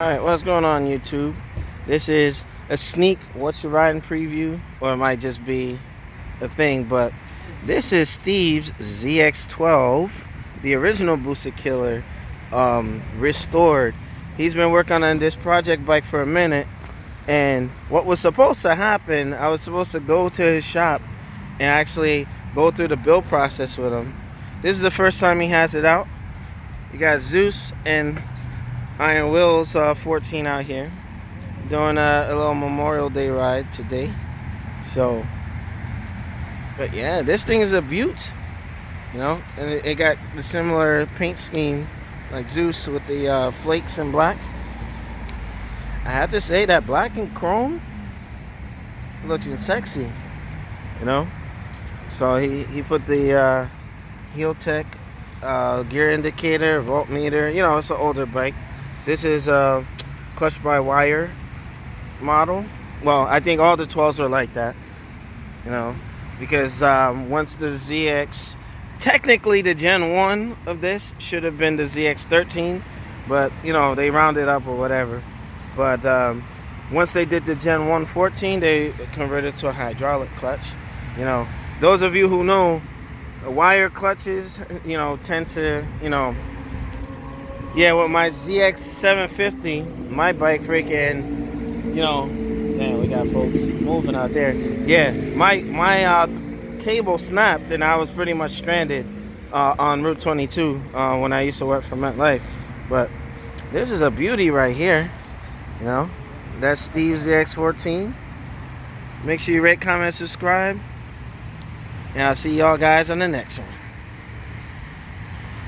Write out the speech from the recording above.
Alright, what's going on YouTube? This is a sneak what you riding preview, or it might just be a thing, but this is Steve's ZX12, the original Boosted Killer, restored. He's been working on this project bike for a minute, and what was supposed to happen, I was supposed to go to his shop and actually go through the build process with him. This is the first time he has it out. You got Zeus and Iron Wheels 14 out here doing a little Memorial Day ride today. So, but yeah, this thing is a beaut, you know, and it got the similar paint scheme like Zeus with the flakes in black. I have to say that black and chrome looking sexy, you know. So he put the heel tech gear indicator, voltmeter, you know, it's an older bike. This is a clutch by wire model. Well, I think all the 12s are like that, you know, because once the ZX, technically the Gen 1 of this should have been the ZX13, but, you know, they rounded up or whatever. But once they did the Gen 1 14, they converted to a hydraulic clutch. You know, those of you who know, wire clutches, you know, tend to, you know, yeah, with my ZX 750, my bike freaking, you know, damn, we got folks moving out there. Yeah, my cable snapped and I was pretty much stranded on Route 22 when I used to work for MetLife. But this is a beauty right here, you know. That's Steve's ZX14. Make sure you rate, comment, subscribe. And I'll see y'all guys on the next one.